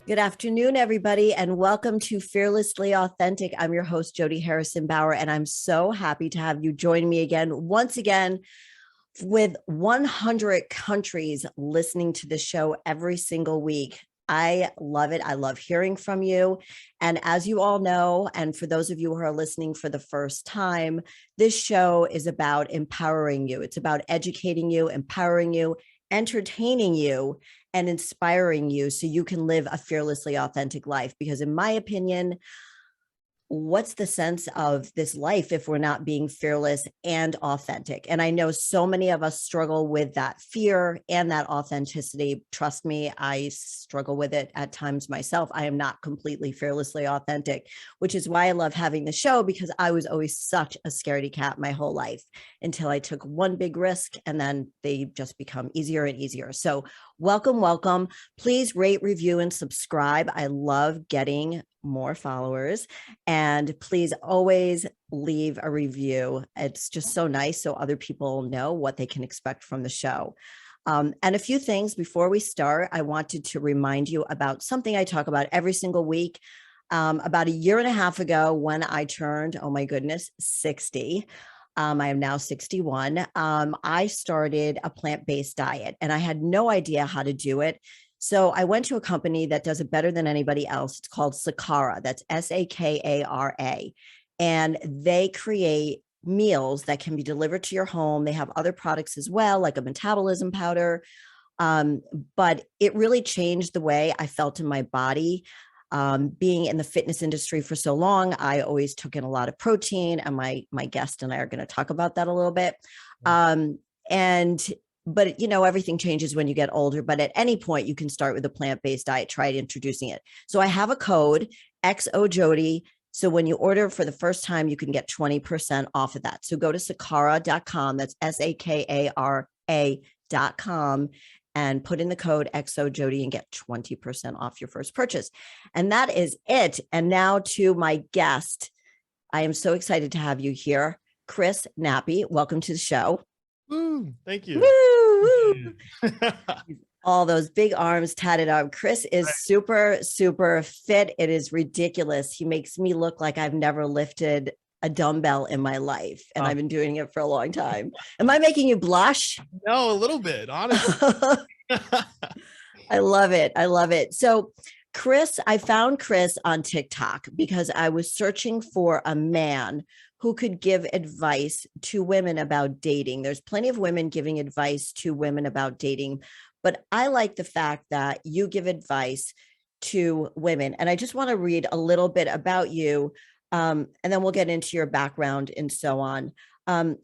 Good afternoon, everybody, and welcome to Fearlessly Authentic. I'm your host, Jody Harrison Bauer, and I'm so happy to have you join me once again, with 100 countries listening to the show every single week. I love it. I love hearing from you. And as you all know, and for those of you who are listening for the first time, this show is about empowering you. It's about educating you, empowering you, entertaining you, and inspiring you so you can live a fearlessly authentic life. Because in my opinion, what's the sense of this life if we're not being fearless and authentic? And I know so many of us struggle with that fear and that authenticity. Trust me, I struggle with it at times myself. I am not completely fearlessly authentic, which is why I love having the show, because I was always such a scaredy cat my whole life until I took one big risk, and then they just become easier and easier. So welcome, welcome. Please rate, review, and subscribe. I love getting more followers. And please always leave a review. It's just so nice so other people know what they can expect from the show. And a few things before we start, I wanted to remind you about something I talk about every single week. About a year and a half ago, when I turned, oh my goodness, 60. I am now 61. I started a plant-based diet, and I had no idea how to do it. So I went to a company that does it better than anybody else. It's called Sakara. That's Sakara. And they create meals that can be delivered to your home. They have other products as well, like a metabolism powder. But it really changed the way I felt in my body. Being in the fitness industry for so long, I always took in a lot of protein, and my guest and I are going to talk about that a little bit. And but everything changes when you get older, but at any point you can start with a plant-based diet. Try introducing it. So I have a code, XOJody. So when you order for the first time, you can get 20% off of that. So go to sakara.com. That's SAKARA.com and put in the code XOJody and get 20% off your first purchase. And that is it. And now to my guest. I am so excited to have you here, Chris Nappi. Welcome to the show. Woo, thank you. Woo, woo. All those big arms tatted up. Chris is super, super fit. It is ridiculous. He makes me look like I've never lifted a dumbbell in my life, and I've been doing it for a long time. Am I making you blush? No, a little bit, honestly. I love it. I love it. So Chris, I found Chris on TikTok because I was searching for a man who could give advice to women about dating. There's plenty of women giving advice to women about dating, but I like the fact that you give advice to women. And I just want to read a little bit about you, and then we'll get into your background and so on.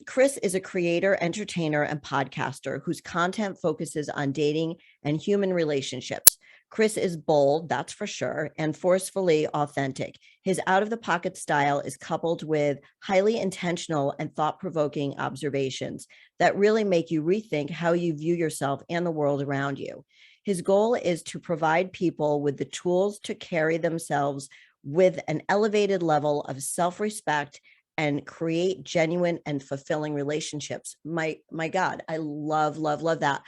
Chris is a creator, entertainer, and podcaster whose content focuses on dating and human relationships. Chris is bold, that's for sure, and forcefully authentic. His out-of-the-pocket style is coupled with highly intentional and thought-provoking observations that really make you rethink how you view yourself and the world around you. His goal is to provide people with the tools to carry themselves with an elevated level of self-respect and create genuine and fulfilling relationships. My God, I love, love, love that.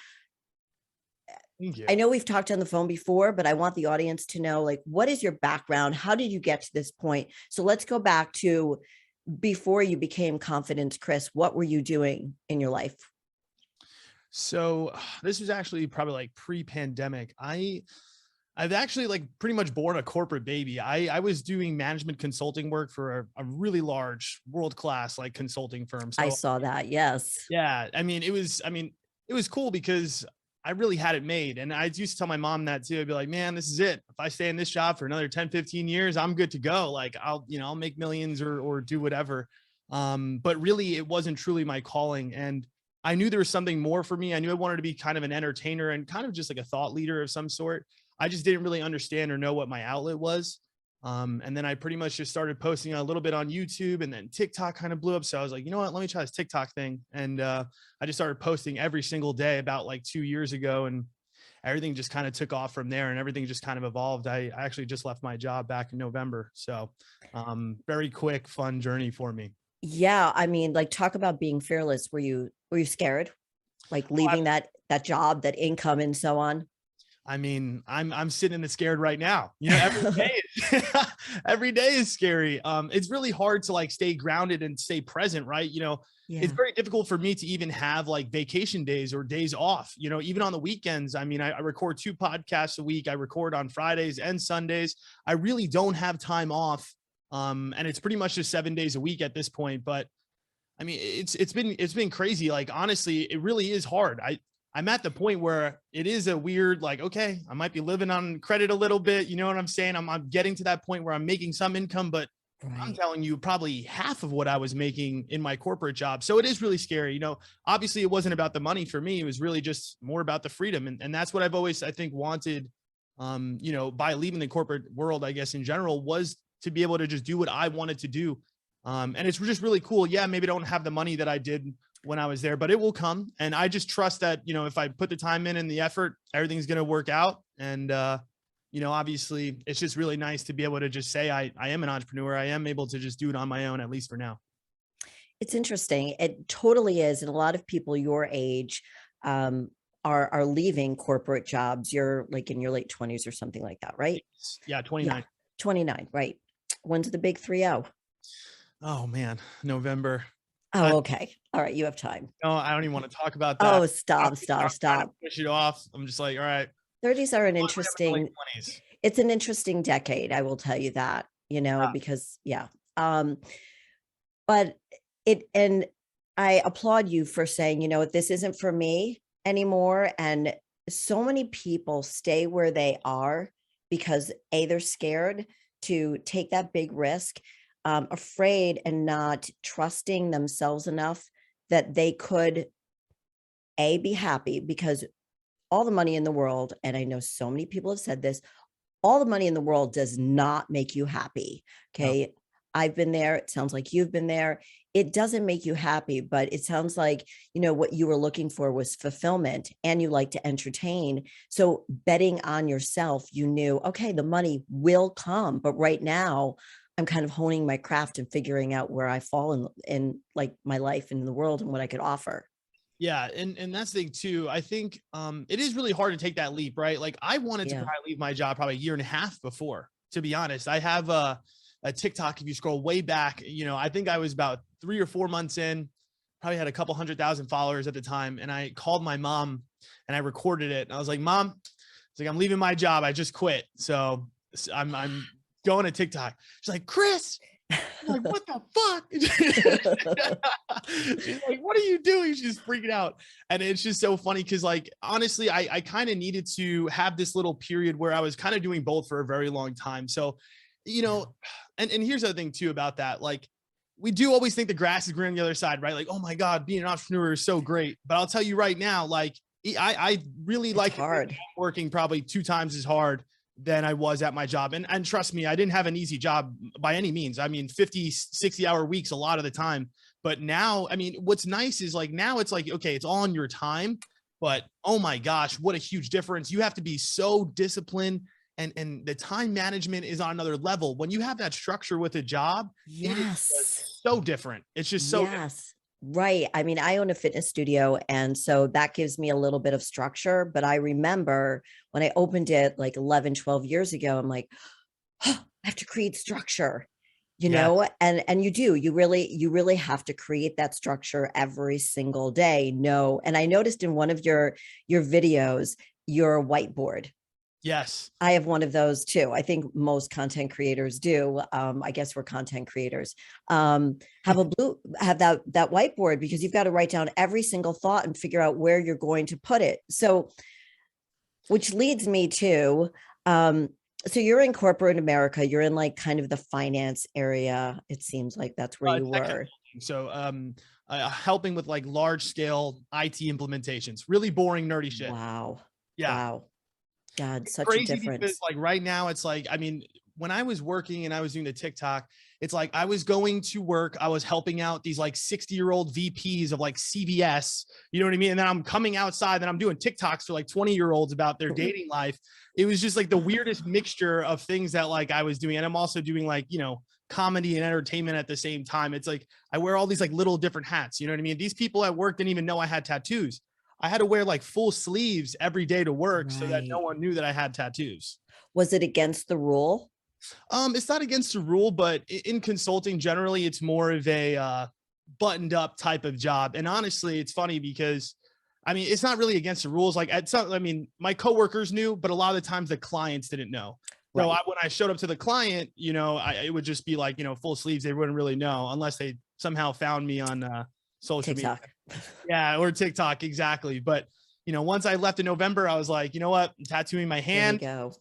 I know we've talked on the phone before, but I want the audience to know, like, what is your background? How did you get to this point? So let's go back to before you became confident, Chris. What were you doing in your life? So this was actually probably like pre-pandemic. I've actually like pretty much born a corporate baby. I was doing management consulting work for a really large world-class like consulting firm. So I saw that. Yes. Yeah. It was cool because I really had it made. And I used to tell my mom that too. I'd be like, man, this is it. If I stay in this job for another 10, 15 years, I'm good to go. Like I'll make millions or do whatever. But really it wasn't truly my calling. And I knew there was something more for me. I knew I wanted to be kind of an entertainer and kind of just like a thought leader of some sort. I just didn't really understand or know what my outlet was. And then I pretty much just started posting a little bit on YouTube, and then TikTok kind of blew up. So I was like, you know what, let me try this TikTok thing. And I just started posting every single day about like 2 years ago, and everything just kind of took off from there, and everything just kind of evolved. I actually just left my job back in November. So very quick, fun journey for me. Yeah. I mean, like, talk about being fearless. Were you scared? Like leaving that job, that income and so on? I mean, I'm sitting in the scared right now. You know, every day, every day is scary. It's really hard to like stay grounded and stay present, right? You know, it's Yeah. very difficult for me to even have like vacation days or days off. You know, even on the weekends. I mean, I record 2 podcasts a week. I record on Fridays and Sundays. I really don't have time off. And it's pretty much just 7 days a week at this point. But I mean, it's been crazy. Like honestly, it really is hard. I'm at the point where it is a weird, like, okay, I might be living on credit a little bit. You know what I'm saying? I'm getting to that point where I'm making some income, but I'm Right. telling you probably half of what I was making in my corporate job. So it is really scary. You know, obviously it wasn't about the money for me. It was really just more about the freedom. And that's what I've always, I think, wanted, you know, by leaving the corporate world, I guess in general, was to be able to just do what I wanted to do. And it's just really cool. Yeah, maybe I don't have the money that I did when I was there, but it will come. And I just trust that, you know, if I put the time in and the effort, everything's going to work out. And, you know, obviously it's just really nice to be able to just say, I am an entrepreneur. I am able to just do it on my own, at least for now. It's interesting. It totally is. And a lot of people your age um, are leaving corporate jobs. You're like in your late 20s or something like that, right? Yeah. Yeah. 29. 29, right. When's the big 3-0? Oh man, November. I, Oh, okay. All right. You have time. no, I don't even want to talk about that. Oh, stop, stop, I'm trying to stop. push it off. I'm just like, all right, 30s are an well, I'm in my late interesting, 20s. it's an interesting decade. I will tell you that, because yeah. Um, but and I applaud you for saying, this isn't for me anymore. And so many people stay where they are because they're scared to take that big risk, afraid and not trusting themselves enough that they could be happy, because all the money in the world, and I know so many people have said this, all the money in the world does not make you happy. No. Okay. I've been there. It sounds like you've been there. It doesn't make you happy, but it sounds like, what you were looking for was fulfillment, and you like to entertain. So betting on yourself, you knew, okay, the money will come, but right now I'm kind of honing my craft and figuring out where I fall in like my life and in the world and what I could offer. Yeah, and that's the thing too. I think it is really hard to take that leap, right? Like I wanted to Yeah. probably leave my job probably a year and a half before, to be honest. I have a TikTok. If you scroll way back, you know, I think I was about 3 or 4 months in, probably had a couple 100,000 followers at the time. And I called my mom and I recorded it. And I was like, Mom, it's like, I'm leaving my job. I just quit. So I'm going to TikTok. She's like, Chris, I'm like, what the fuck? She's like, what are you doing? She's freaking out. And it's just so funny because, like, honestly, I kind of needed to have this little period where I was kind of doing both for a very long time. So, you know, and here's the other thing too about that. Like, we do always think the grass is green on the other side, right? Like, oh my God, being an entrepreneur is so great. But I'll tell you right now, like, I really It's like hard. working probably 2 times as hard than I was at my job. And trust me, I didn't have an easy job by any means. I mean, 50, 60-hour weeks a lot of the time. But now, I mean, what's nice is like now it's like, okay, it's all on your time. But oh my gosh, what a huge difference. You have to be so disciplined, and the time management is on another level. When you have that structure with a job, it is Yes. just so different. It's just so different. Yes. Right. I mean, I own a fitness studio, and so that gives me a little bit of structure. But I remember when I opened it like 11, 12 years ago, I'm like, oh, I have to create structure, Yeah. and you really have to create that structure every single day. No. And I noticed in one of your videos, your whiteboard. Yes. I have one of those too. I think most content creators do. I guess we're content creators. Have that whiteboard, because you've got to write down every single thought and figure out where you're going to put it. So, which leads me to, so you're in corporate America. You're in like kind of the finance area. It seems like that's where you were. So, helping with like large scale IT implementations, really boring, nerdy shit. Wow. Yeah. Wow. God, such a Crazy because difference. like right now it's like, I mean, when I was working and I was doing the TikTok, it's like I was going to work, I was helping out these like 60-year-old VPs of like CVS, you know what I mean? And then I'm coming outside and I'm doing TikToks for like 20-year-olds about their dating life. It was just like the weirdest mixture of things that like I was doing. And I'm also doing like, you know, comedy and entertainment at the same time. It's like I wear all these like little different hats, you know what I mean? These people at work didn't even know I had tattoos. I had to wear like full sleeves every day to work so that no Right. one knew that I had tattoos. Was it against the rule? It's not against the rule, but in consulting generally, it's more of a buttoned up type of job. And honestly, it's funny because I mean, it's not really against the rules. Like at some, I mean, my coworkers knew, but a lot of the times the clients didn't know. So Right. when I showed up to the client, it would just be like, full sleeves. They wouldn't really know unless they somehow found me on social media. TikTok. Yeah, or TikTok, exactly. But once I left in November, I was like, you know what? I'm tattooing my Here we hand. go.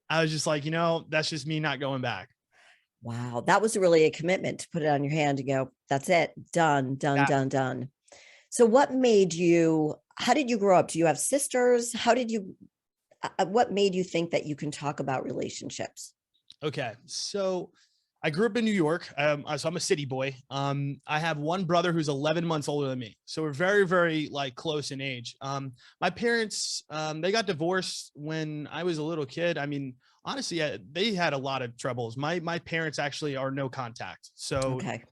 I was just like, that's just me not going back. Wow. That was really a commitment to put it on your hand and go, that's it. Done, done, Yeah. done, done. So how did you grow up? Do you have sisters? What made you think that you can talk about relationships? Okay. So I grew up in New York. So I'm a city boy. I have one brother who's 11 months older than me. So we're very, very like close in age. My parents, they got divorced when I was a little kid. I mean, honestly, they had a lot of troubles. My parents actually are no contact. So Okay.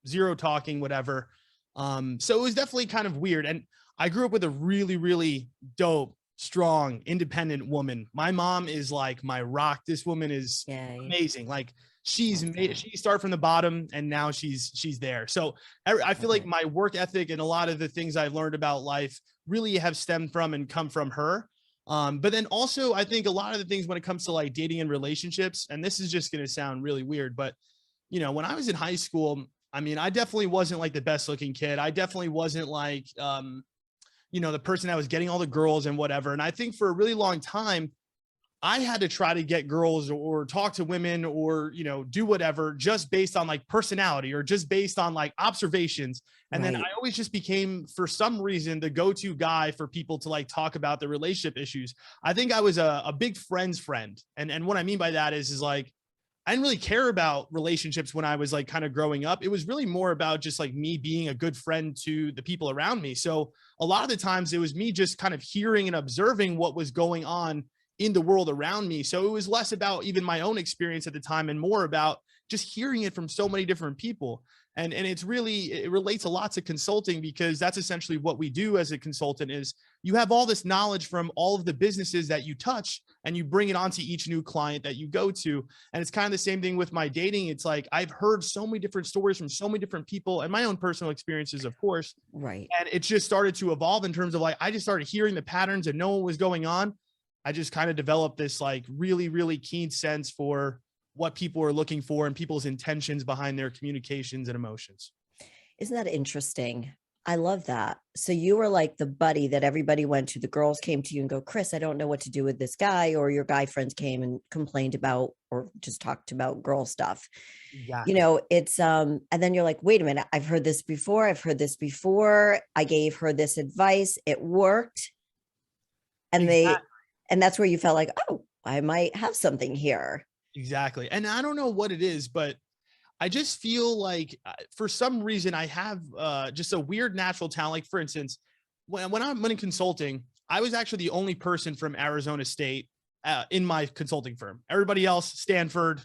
zero talking, whatever. So it was definitely kind of weird. And I grew up with a really, really dope, strong, independent woman. My mom is like my rock. This woman is Yay. amazing. Like she's Love made that. she started from the bottom and now she's there. So I feel Love like it. my work ethic and a lot of the things I've learned about life really have stemmed from and come from her. But then also I think a lot of the things when it comes to like dating and relationships, and this is just going to sound really weird, but when I was in high school, I mean, I definitely wasn't like the best looking kid. I definitely wasn't like, the person that was getting all the girls and whatever. And I think for a really long time, I had to try to get girls or talk to women or, do whatever just based on like personality or just based on like observations. And then I Right. always just became, for some reason, the go-to guy for people to like talk about the relationship issues. I think I was a big friend's friend. And what I mean by that is like, I didn't really care about relationships when I was like kind of growing up. It was really more about just like me being a good friend to the people around me. So a lot of the times it was me just kind of hearing and observing what was going on in the world around me. So it was less about even my own experience at the time and more about just hearing it from so many different people. And it relates a lot to consulting because that's essentially what we do as a consultant is you have all this knowledge from all of the businesses that you touch and you bring it onto each new client that you go to. And it's kind of the same thing with my dating. It's like I've heard so many different stories from so many different people and my own personal experiences, of course. Right. And it just started to evolve in terms of like I just started hearing the patterns and knowing what was going on. I just kind of developed this like really, really keen sense for what people are looking for and people's intentions behind their communications and emotions. Isn't that interesting? I love that. So you were like the buddy that everybody went to. The girls came to you and go, Chris, I don't know what to do with this guy. Or your guy friends came and complained about or just talked about girl stuff. Exactly. It's and then you're like, wait a minute, I've heard this before. I've heard this before. I gave her this advice. It worked. And Exactly. and that's where you felt like, oh, I might have something here. Exactly. And I don't know what it is, but I just feel like for some reason I have just a weird natural talent. Like for instance, when I'm in consulting, I was actually the only person from Arizona State in my consulting firm. Everybody else, Stanford,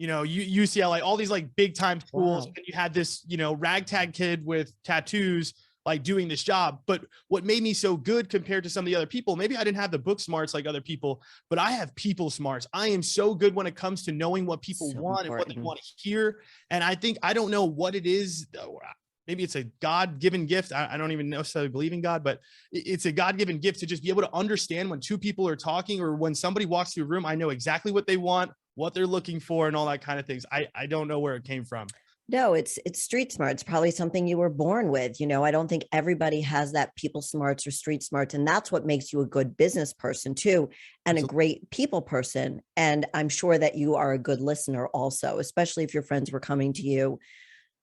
UCLA, all these like big time schools. Wow. And you had this, ragtag kid with tattoos like doing this job. But what made me so good compared to some of the other people, maybe I didn't have the book smarts like other people, but I have people smarts. I am so good when it comes to knowing what people So want and what they important. want to hear. And I don't know what it is. Maybe it's a God-given gift. I don't even necessarily believe in God, but it's a God-given gift to just be able to understand when two people are talking or when somebody walks through a room, I know exactly what they want, what they're looking for and all that kind of things. I don't know where it came from. No, it's street smart. It's probably something you were born with. I don't think everybody has that people smarts or street smarts. And that's what makes you a good business person too, and a Absolutely. great people person. And I'm sure that you are a good listener also, especially if your friends were coming to you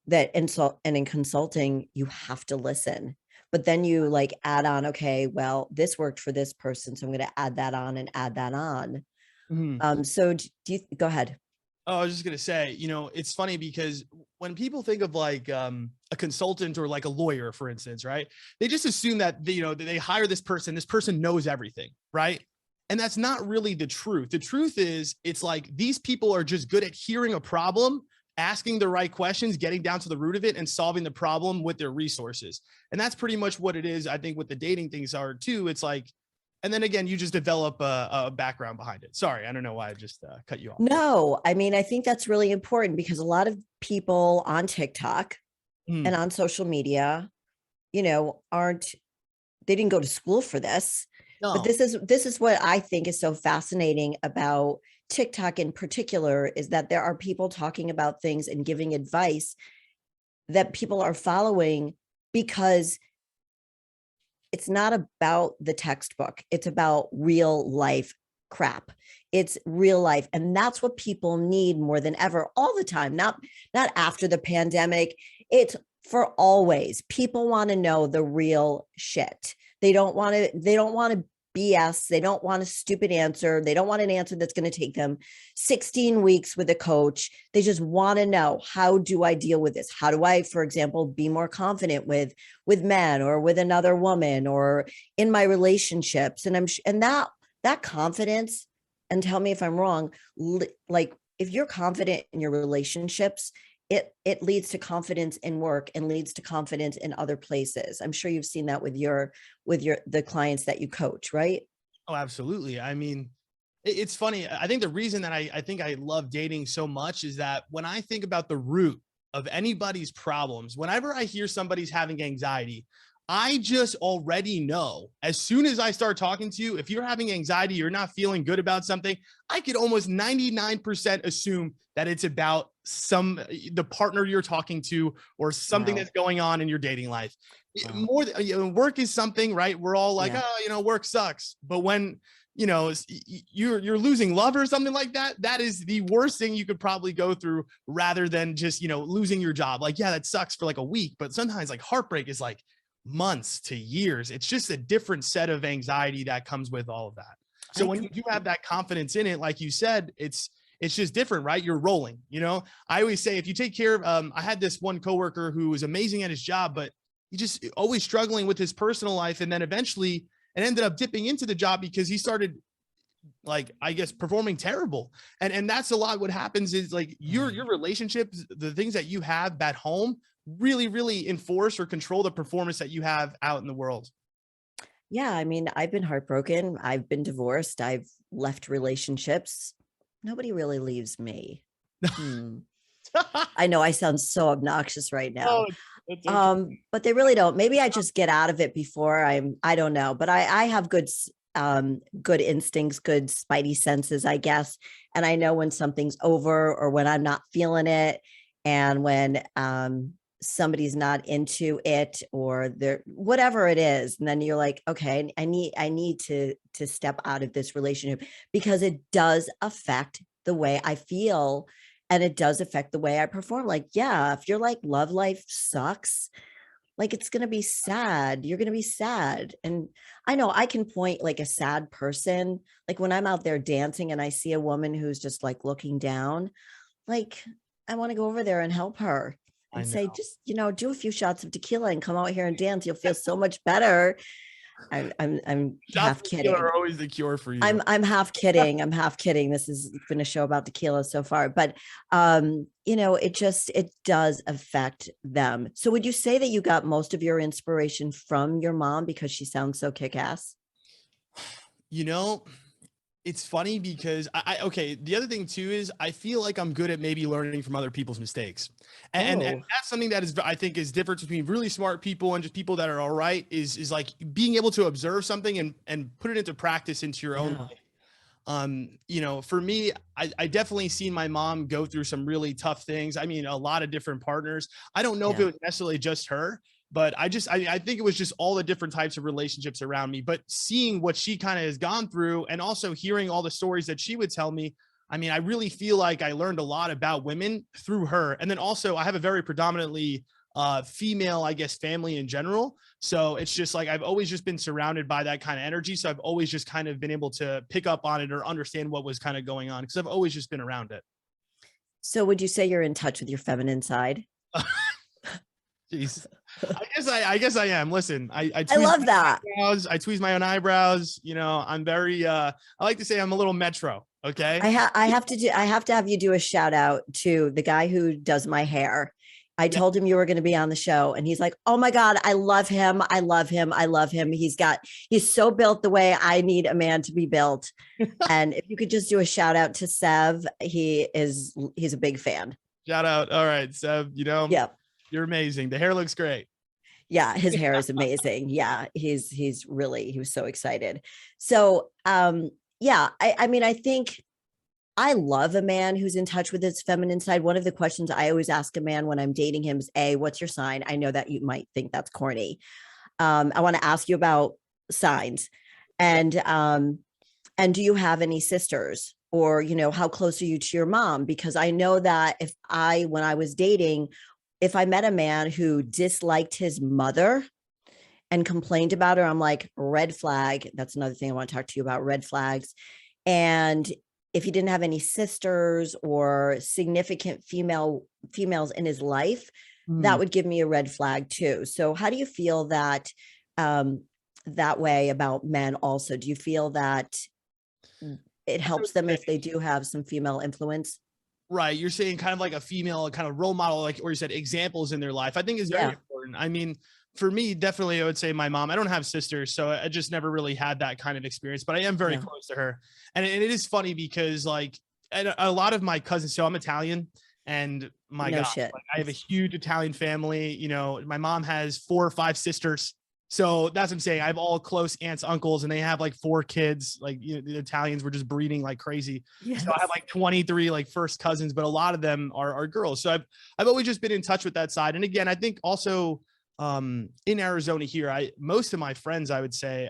that insult and in consulting, you have to listen. But then you like add on, okay, well, this worked for this person. So I'm going to add that on and add that on. Mhm. So do you go ahead? Oh, I was just gonna say, it's funny because when people think of like a consultant or like a lawyer, for instance, right? They just assume that they hire this person knows everything, right? And that's not really the truth. The truth is, it's like these people are just good at hearing a problem asking the right questions, getting down to the root of it, and solving the problem with their resources. And that's pretty much what it is. I think what the dating things are too. It's like, and then again, you just develop a background behind it. Sorry, I don't know why I just cut you off. No, I mean, I think that's really important because a lot of people on TikTok and on social media, they didn't go to school for this. No. But this is what I think is so fascinating about TikTok in particular, is that there are people talking about things and giving advice that people are following because it's not about the textbook. It's about real life crap. It's real life. And that's what people need more than ever, all the time, not after the pandemic. It's for always. People want to know the real shit. They don't want to BS. They don't want a stupid answer. They don't want an answer that's going to take them 16 weeks with a coach. They just want to know, how do I deal with this? How do I, for example, be more confident with men or with another woman or in my relationships? And that confidence, and tell me if I'm wrong, like if you're confident in your relationships, it leads to confidence in work and leads to confidence in other places. I'm sure you've seen that with the clients that you coach, right? Oh, absolutely. I mean, it's funny. I think the reason that I think I love dating so much is that when I think about the root of anybody's problems, whenever I hear somebody's having anxiety, I just already know, as soon as I start talking to you, if you're having anxiety, you're not feeling good about something, I could almost 99% assume that it's about the partner you're talking to or something that's going on in your dating life. More work is something, right? We're all like, work sucks. But when, you're losing love or something like that, that is the worst thing you could probably go through, rather than just, losing your job. Like, yeah, that sucks for like a week, but sometimes like heartbreak is like months to years. It's just a different set of anxiety that comes with all of that. So when you have that confidence in it, like you said, it's just different, right? You're rolling. I always say, if you take care of, I had this one coworker who was amazing at his job, but he just always struggling with his personal life. And then eventually it ended up dipping into the job because he started, like, I guess, performing terrible. And that's a lot. What happens is, like, your relationships, the things that you have at home really, really enforce or control the performance that you have out in the world. Yeah. I mean, I've been heartbroken. I've been divorced. I've left relationships. Nobody really leaves me. I know I sound so obnoxious right now. Okay. But they really don't. Maybe I just get out of it before I don't know, but I have good instincts, good spidey senses, I guess. And I know when something's over or when I'm not feeling it, and when somebody's not into it, or they're whatever it is. And then you're like, okay, I need to step out of this relationship, because it does affect the way I feel. And it does affect the way I perform. Like, yeah, if you're like, love life sucks, like, it's going to be sad. You're going to be sad. And I know I can point like a sad person, like when I'm out there dancing and I see a woman who's just like looking down, like, I want to go over there and help her and say, just, do a few shots of tequila and come out here and dance. You'll feel so much better. I'm half kidding. Are always the cure for you. I'm half kidding. I'm half kidding. This has been a show about tequila so far, but it does affect them. So would you say that you got most of your inspiration from your mom because she sounds so kick-ass? It's funny because the other thing too is I feel like I'm good at maybe learning from other people's mistakes. And that's something that I think is different between really smart people and just people that are all right, is like being able to observe something and put it into practice into your own life. For me, I definitely seen my mom go through some really tough things. I mean, a lot of different partners. I don't know if it was necessarily just her, but I think it was just all the different types of relationships around me. But seeing what she kind of has gone through, and also hearing all the stories that she would tell me, I mean, I really feel like I learned a lot about women through her. And then also I have a very predominantly female, I guess, family in general. So it's just like, I've always just been surrounded by that kind of energy. So I've always just kind of been able to pick up on it or understand what was kind of going on, because I've always just been around it. So would you say you're in touch with your feminine side? Jeez. I guess I am. Listen, I love that. I tweeze my own eyebrows. I'm very, I like to say I'm a little metro. Okay. I have to have you do a shout out to the guy who does my hair. I Yeah. told him you were going to be on the show and he's like, "Oh my God, I love him. I love him. I love him. He's so built the way I need a man to be built." And if you could just do a shout out to Sev, he's a big fan. Shout out. All right. So, Yeah. you're amazing. The hair looks great. Yeah, his hair is amazing. Yeah, he was so excited. So, yeah, I mean, I think I love a man who's in touch with his feminine side. One of the questions I always ask a man when I'm dating him is, A, what's your sign? I know that you might think that's corny. I want to ask you about signs. And do you have any sisters? Or, how close are you to your mom? Because I know that when I was dating, if I met a man who disliked his mother and complained about her, I'm like, red flag. That's another thing I want to talk to you about, red flags. And if he didn't have any sisters or significant females in his life, that would give me a red flag too. So how do you feel that way about men also? Do you feel that it helps them if they do have some female influence? Right. You're saying kind of like a female kind of role model, like, or you said examples in their life, I think is very important. I mean, for me, definitely, I would say my mom. I don't have sisters, so I just never really had that kind of experience, but I am very close to her. And it is funny because like a lot of my cousins, so I'm Italian, and my God, like, I have a huge Italian family. My mom has 4 or 5 sisters. So that's what I'm saying. I have all close aunts, uncles, and they have like 4 kids. Like, the Italians were just breeding like crazy. Yes. So I have like 23 like first cousins, but a lot of them are girls. So I've always just been in touch with that side. And again, I think also in Arizona here, most of my friends, I would say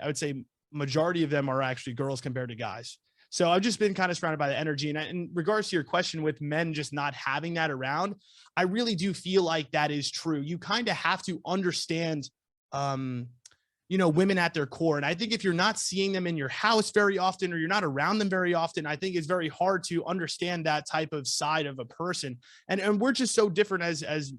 majority of them are actually girls compared to guys. So I've just been kind of surrounded by the energy. And in regards to your question with men just not having that around, I really do feel like that is true. You kind of have to understand women at their core. And I think if you're not seeing them in your house very often, or you're not around them very often, I think it's very hard to understand that type of side of a person. And we're just so different as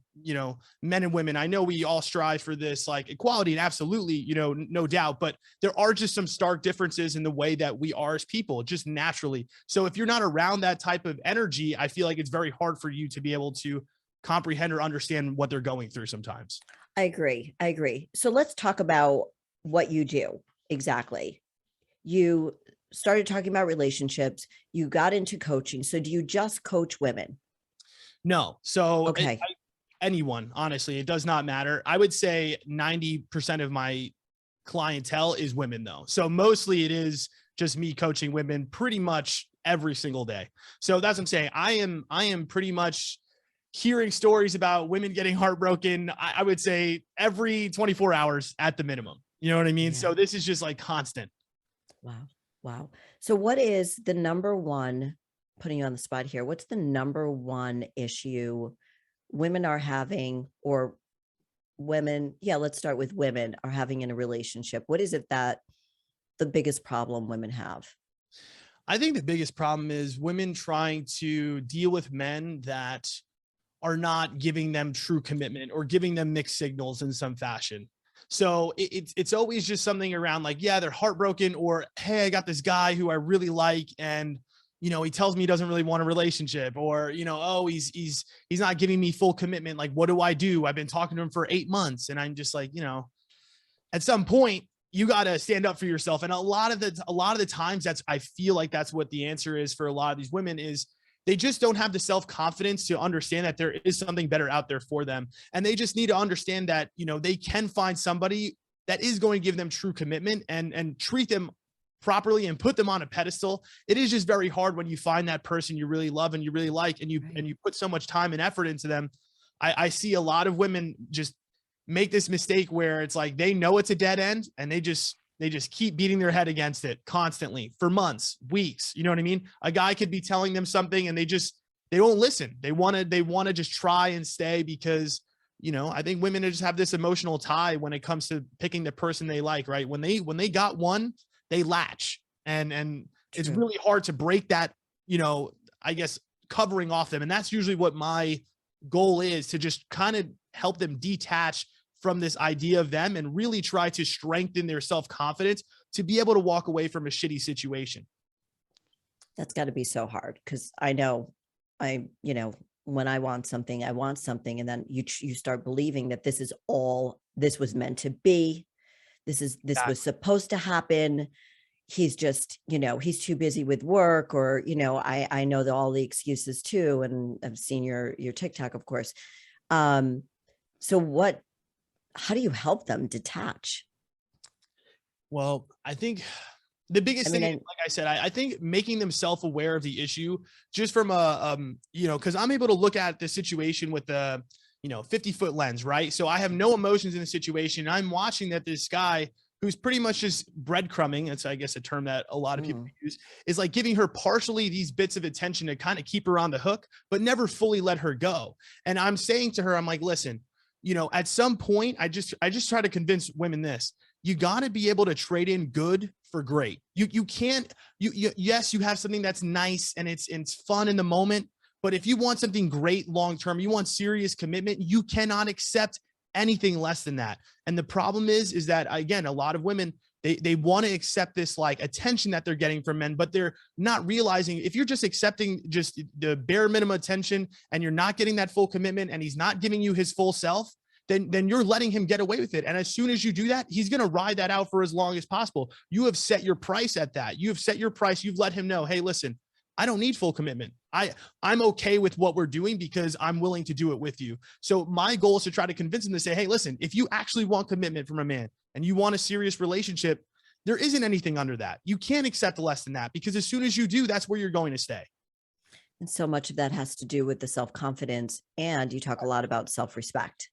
men and women. I know we all strive for this like equality, and absolutely, no doubt, but there are just some stark differences in the way that we are as people, just naturally. So if you're not around that type of energy, I feel like it's very hard for you to be able to comprehend or understand what they're going through sometimes. I agree. So let's talk about what you do exactly. You started talking about relationships. You got into coaching. So do you just coach women? No. So okay. Anyone, honestly, it does not matter. I would say 90% of my clientele is women though. So mostly it is just me coaching women pretty much every single day. So that's what I'm saying. I am pretty much hearing stories about women getting heartbroken, I would say every 24 hours at the minimum. You know what I mean? Yeah. So this is just like constant. Wow. So what is the number one, putting you on the spot here, what's the number one issue women are having, or women, let's start with women are having in a relationship? What is it that the biggest problem women have? I think the biggest problem is women trying to deal with men that are not giving them true commitment or giving them mixed signals in some fashion. So it's always just something around like, yeah, they're heartbroken, or, hey, I got this guy who I really like, and he tells me he doesn't really want a relationship, or, oh, he's not giving me full commitment. Like, what do? I've been talking to him for 8 months. And I'm just like, at some point you got to stand up for yourself. And a lot of the times I feel like that's what the answer is for a lot of these women is they just don't have the self-confidence to understand that there is something better out there for them. And they just need to understand that, they can find somebody that is going to give them true commitment and treat them properly and put them on a pedestal. It is just very hard when you find that person you really love and you really like, and you put so much time and effort into them. I see a lot of women just make this mistake where it's like, they know it's a dead end, and they just keep beating their head against it constantly for months, weeks. You know what I mean? A guy could be telling them something and they don't listen. They want to just try and stay because, I think women just have this emotional tie when it comes to picking the person they like, right? When they got one, they latch, and it's really hard to break that, I guess, covering off them. And that's usually what my goal is, to just kind of help them detach from this idea of them and really try to strengthen their self-confidence to be able to walk away from a shitty situation. That's got to be so hard because I know when I want something, I want something. And then you start believing that this was meant to be. This was supposed to happen. He's just, he's too busy with work, or, I know all the excuses too. And I've seen your TikTok, of course. So how do you help them detach? Well, I think the biggest thing, like I said, I think making them self-aware of the issue, just from because I'm able to look at the situation with the 50-foot lens, right? So I have no emotions in the situation. I'm watching that this guy who's pretty much just breadcrumbing, it's I guess a term that a lot of people use, is like giving her partially these bits of attention to kind of keep her on the hook, but never fully let her go. And I'm saying to her, I'm like, listen, at some point, I just try to convince women this. You got to be able to trade in good for great. You can't, yes, you have something that's nice and it's fun in the moment, but if you want something great long-term, you want serious commitment, you cannot accept anything less than that. And the problem is that, again, a lot of women, they want to accept this like attention that they're getting from men, but they're not realizing if you're just accepting just the bare minimum attention and you're not getting that full commitment and he's not giving you his full self, then you're letting him get away with it. And as soon as you do that, he's going to ride that out for as long as possible. You have set your price at that. You have set your price. You've let him know, hey, listen, I don't need full commitment. I'm okay with what we're doing because I'm willing to do it with you. So my goal is to try to convince him to say, hey, listen, if you actually want commitment from a man and you want a serious relationship, there isn't anything under that. You can't accept less than that, because as soon as you do, that's where you're going to stay. And so much of that has to do with the self-confidence, and you talk a lot about self-respect.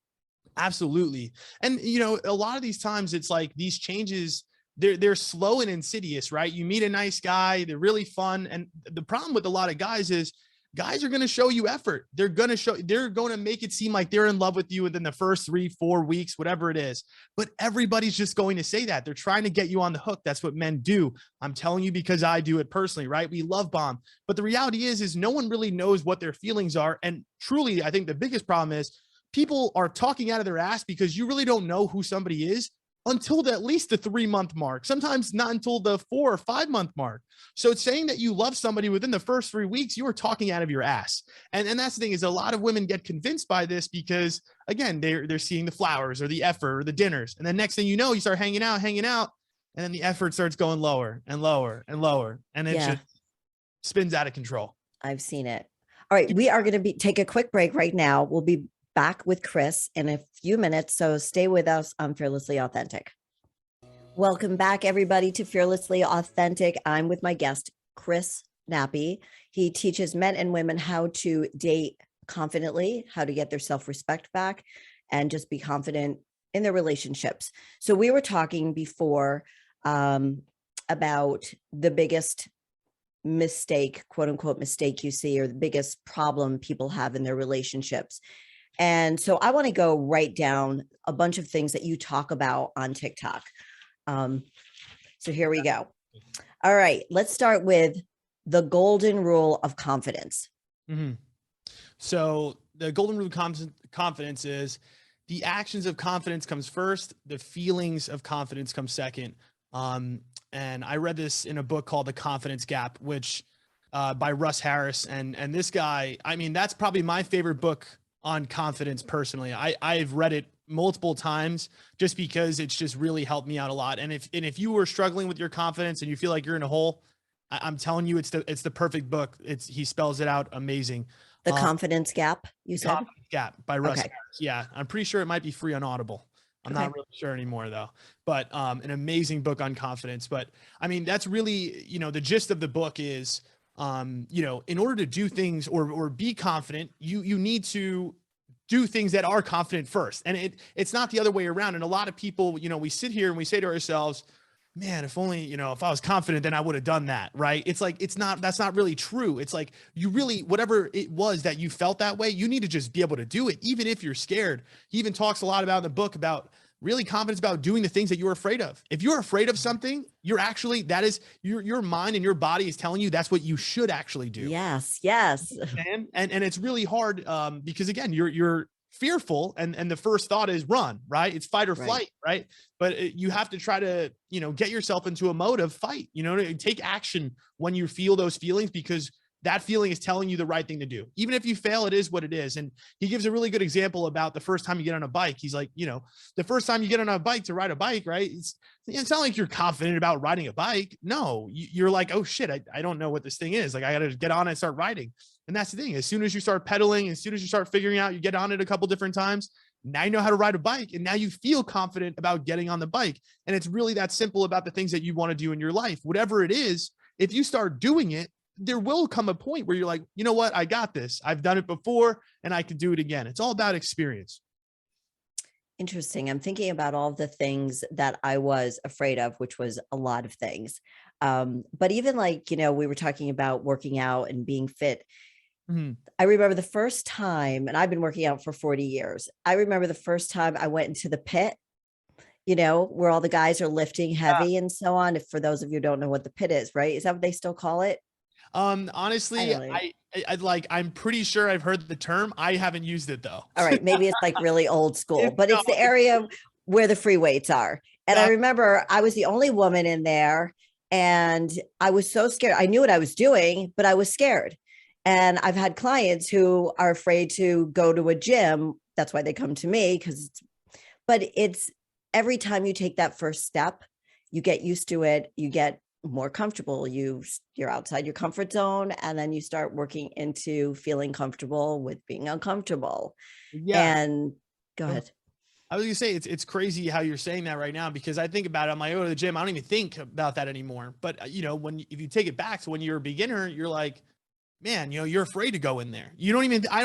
Absolutely. And, a lot of these times it's like these changes, they're slow and insidious, right? You meet a nice guy, they're really fun. And the problem with a lot of guys is guys are going to show you effort. They're going to make it seem like they're in love with you within the first 3-4 weeks, whatever it is. But everybody's just going to say that. They're trying to get you on the hook. That's what men do. I'm telling you because I do it personally, right? We love bomb. But the reality is no one really knows what their feelings are. And truly, I think the biggest problem is people are talking out of their ass because you really don't know who somebody is until at least the 3-month mark, sometimes not until the 4 or 5-month mark. So it's saying that you love somebody within the first 3 weeks, you are talking out of your ass. And that's the thing, is a lot of women get convinced by this because, again, they're seeing the flowers or the effort or the dinners. And then next thing you know, you start hanging out, and then the effort starts going lower and lower and lower. And it just spins out of control. I've seen it. All right. We are going to take a quick break right now. We'll be back with Chris in a few minutes, so stay with us on Fearlessly Authentic. Welcome back, everybody, to Fearlessly Authentic. I'm with my guest, Chris Nappi. He teaches men and women how to date confidently, how to get their self-respect back, and just be confident in their relationships. So we were talking before about the biggest mistake, quote unquote, mistake you see, or the biggest problem people have in their relationships. And so I want to go write down a bunch of things that you talk about on TikTok. So here we go. All right, let's start with the golden rule of confidence. Mm-hmm. So the golden rule of confidence is the actions of confidence comes first. The feelings of confidence come second. And I read this in a book called The Confidence Gap, which by Russ Harris. And this guy, I mean, that's probably my favorite book on confidence personally. I've read it multiple times just because it's just really helped me out a lot. And if you were struggling with your confidence and you feel like you're in a hole, I'm telling you, it's the perfect book. He spells it out amazing. The Confidence Gap, you said? Confidence Gap by Russ Harris. Yeah, I'm pretty sure it might be free on Audible. I'm not really sure anymore though, but an amazing book on confidence. But I mean, that's really, the gist of the book is, in order to do things or be confident, you need to do things that are confident first. And it's not the other way around. And a lot of people, we sit here and we say to ourselves, man, if only, if I was confident, then I would have done that. Right. It's like, that's not really true. It's like, you really, whatever it was that you felt that way, you need to just be able to do it. Even if you're scared. He even talks a lot about in the book about really confidence about doing the things that you're afraid of. If you're afraid of something, you're actually, that is your mind and your body is telling you that's what you should actually do. Yes. Yes. And it's really hard because again, you're fearful and the first thought is run, right? It's fight or Right. flight, right? But you have to try to, get yourself into a mode of fight, to take action when you feel those feelings, because that feeling is telling you the right thing to do. Even if you fail, it is what it is. And he gives a really good example about the first time you get on a bike. He's like, the first time you get on a bike to ride a bike, right? It's not like you're confident about riding a bike. No, you're like, oh shit, I don't know what this thing is. Like, I got to get on and start riding. And that's the thing. As soon as you start pedaling, as soon as you start figuring out, you get on it a couple different times, now you know how to ride a bike, and now you feel confident about getting on the bike. And it's really that simple about the things that you want to do in your life. Whatever it is, if you start doing it, there will come a point where you're like, you know what? I got this. I've done it before and I can do it again. It's all about experience. Interesting. I'm thinking about all the things that I was afraid of, which was a lot of things. But even like, we were talking about working out and being fit. Mhm. I remember the first time, and I've been working out for 40 years. I remember the first time I went into the pit, where all the guys are lifting heavy and so on. If for those of you who don't know what the pit is, right? Is that what they still call it? Honestly, don't know. I'm pretty sure I've heard the term. I haven't used it though. All right. Maybe it's like really old school, but it's the No, area where the free weights are. And I remember I was the only woman in there and I was so scared. I knew what I was doing, but I was scared. And I've had clients who are afraid to go to a gym. That's why they come to me, but it's every time you take that first step, you get used to it. You get more comfortable. You're outside your comfort zone, and then you start working into feeling comfortable with being uncomfortable. yeah. And go ahead. I was gonna say it's crazy how you're saying that right now, because I think about it. I'm like, I go to the gym. I don't even think about that anymore. But if you take it back to when you're a beginner, you're like, man, you're afraid to go in there. I don't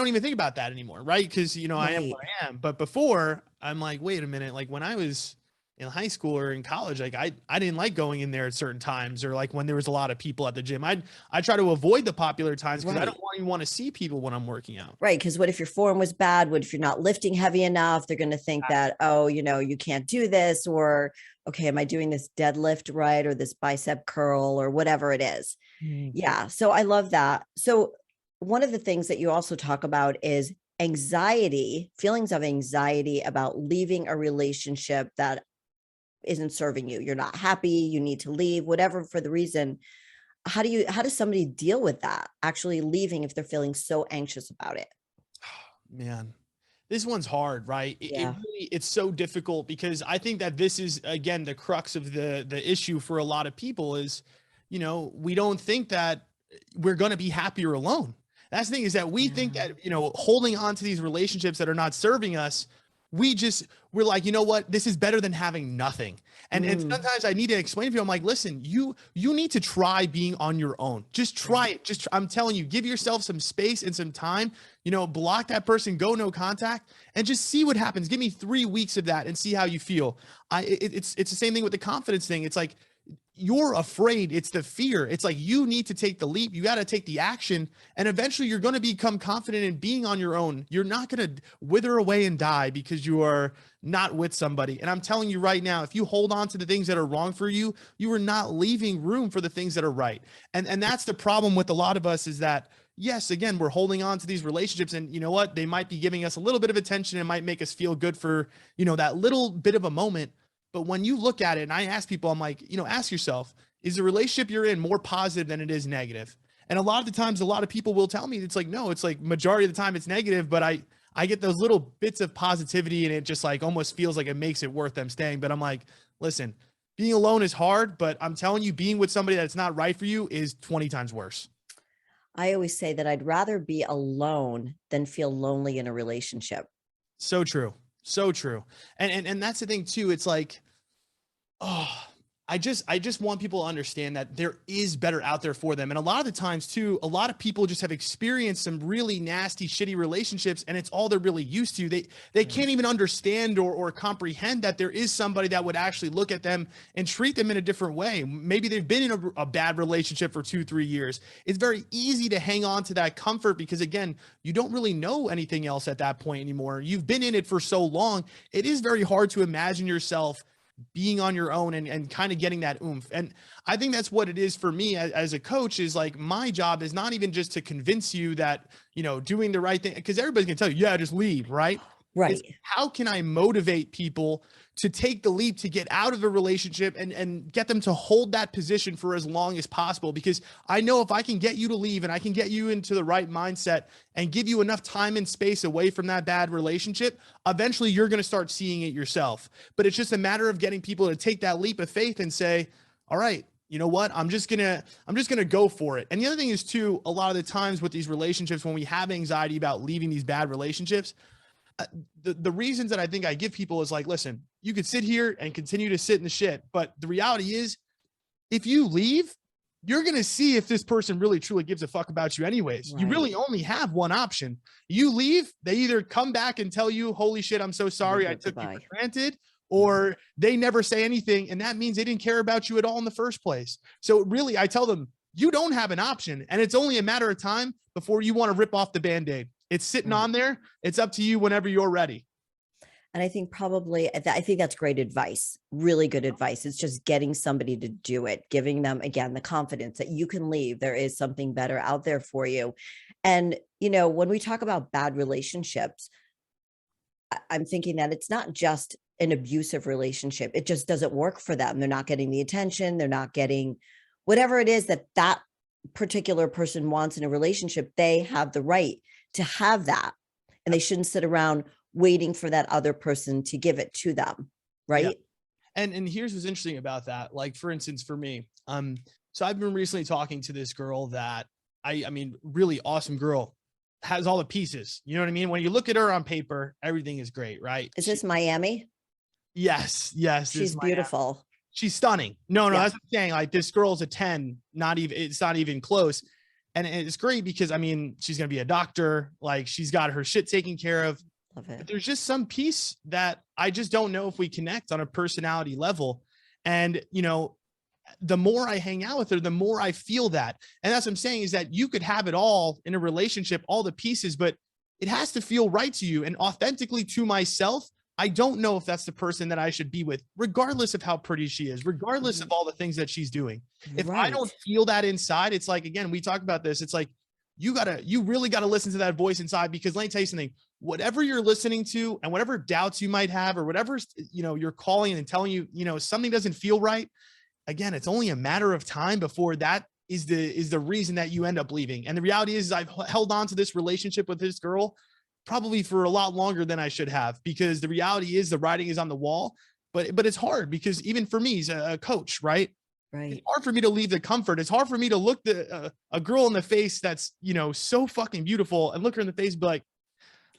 even think about that anymore, right? Because I am what I am. But before, I'm like, wait a minute. Like when I was in high school or in college, like I didn't like going in there at certain times, or like when there was a lot of people at the gym. I try to avoid the popular times because I don't even want to see people when I'm working out. Right. Because what if your form was bad? What if you're not lifting heavy enough? They're going to think that, oh, you can't do this, or, okay, am I doing this deadlift right? Or this bicep curl or whatever it is. Yeah. So I love that. So one of the things that you also talk about is anxiety, feelings of anxiety about leaving a relationship that isn't serving you. You're not happy. You need to leave, whatever for the reason. How does somebody deal with that, actually leaving if they're feeling so anxious about it? Man, this one's hard, right? Yeah. It's so difficult, because I think that this is, again, the crux of the issue for a lot of people is, we don't think that we're going to be happier alone. That's the thing, is that we think that, holding on to these relationships that are not serving us, we're like, you know what, this is better than having nothing. And sometimes I need to explain to you, I'm like, listen, you need to try being on your own. Just try it. I'm telling you, give yourself some space and some time, block that person, go no contact, and just see what happens. Give me 3 weeks of that and see how you feel. It's the same thing with the confidence thing. It's like, you're afraid. It's the fear. It's like, you need to take the leap. You got to take the action, and eventually you're going to become confident in being on your own. You're not going to wither away and die because you are not with somebody. And I'm telling you right now, if you hold on to the things that are wrong for you, you are not leaving room for the things that are right. And that's the problem with a lot of us, is that, yes, again, we're holding on to these relationships, and you know what? They might be giving us a little bit of attention and might make us feel good for, that little bit of a moment. But when you look at it, and I ask people, I'm like, ask yourself, is the relationship you're in more positive than it is negative? And a lot of the times, a lot of people will tell me, it's like, no, it's like majority of the time it's negative, but I get those little bits of positivity, and it just like almost feels like it makes it worth them staying. But I'm like, listen, being alone is hard, but I'm telling you, being with somebody that's not right for you is 20 times worse. I always say that I'd rather be alone than feel lonely in a relationship. So true. So true. And that's the thing too. It's like, oh, I just want people to understand that there is better out there for them. And a lot of the times too, a lot of people just have experienced some really nasty, shitty relationships, and it's all they're really used to. They can't even understand or comprehend that there is somebody that would actually look at them and treat them in a different way. Maybe they've been in a bad relationship for 2-3 years. It's very easy to hang on to that comfort, because again, you don't really know anything else at that point anymore. You've been in it for so long. It is very hard to imagine yourself being on your own and kind of getting that oomph. And I think that's what it is for me as a coach, is like, my job is not even just to convince you that, doing the right thing, because everybody's gonna tell you, yeah, just leave, right? Right. How can I motivate people to take the leap to get out of a relationship and get them to hold that position for as long as possible? Because I know if I can get you to leave and I can get you into the right mindset and give you enough time and space away from that bad relationship, eventually you're going to start seeing it yourself. But it's just a matter of getting people to take that leap of faith and say, all right, you know what? I'm just going to go for it. And the other thing is too, a lot of the times with these relationships, when we have anxiety about leaving these bad relationships, the reasons that I think I give people is like, listen, you could sit here and continue to sit in the shit, but the reality is if you leave, you're going to see if this person really truly gives a fuck about you anyways. Right. You really only have one option. You leave, they either come back and tell you, holy shit, I'm so sorry, I took you for granted, or they never say anything. And that means they didn't care about you at all in the first place. So really, I tell them, you don't have an option, and it's only a matter of time before you want to rip off the Band-Aid. It's sitting on there. It's up to you whenever you're ready. And I think I think that's great advice, really good advice. It's just getting somebody to do it, giving them, again, the confidence that you can leave. There is something better out there for you. And, you know, when we talk about bad relationships, I'm thinking that it's not just an abusive relationship. It just doesn't work for them. They're not getting the attention. They're not getting whatever it is that that particular person wants in a relationship. They have the right to have that, and they shouldn't sit around waiting for that other person to give it to them. Right. Yeah. And here's what's interesting about that. Like, for instance, for me, so I've been recently talking to this girl that I mean, really awesome girl, has all the pieces. You know what I mean? When you look at her on paper, everything is great, right? Is this Miami? Yes. She's beautiful. She's stunning. No, that's what I'm saying. Like, this girl's a 10, it's not even close. And it's great because, I mean, she's going to be a doctor. Like, she's got her shit taken care of. Love it. But there's just some piece that I just don't know if we connect on a personality level. And, you know, the more I hang out with her, the more I feel that. And that's what I'm saying, is that you could have it all in a relationship, all the pieces, but it has to feel right to you. And authentically to myself, I don't know if that's the person that I should be with, regardless of how pretty she is, regardless of all the things that she's doing. If I don't feel that inside, it's like, again, we talk about this. It's like, you really got to listen to that voice inside, because let me tell you something, whatever you're listening to and whatever doubts you might have, or whatever, you know, you're calling and telling you, you know, something doesn't feel right. Again, it's only a matter of time before that is the reason that you end up leaving. And the reality is I've held on to this relationship with this girl probably for a lot longer than I should have, because the reality is the writing is on the wall, but it's hard, because even for me as a coach, right? It's hard for me to leave the comfort. It's hard for me to look a girl in the face that's, you know, so fucking beautiful, and look her in the face and be like,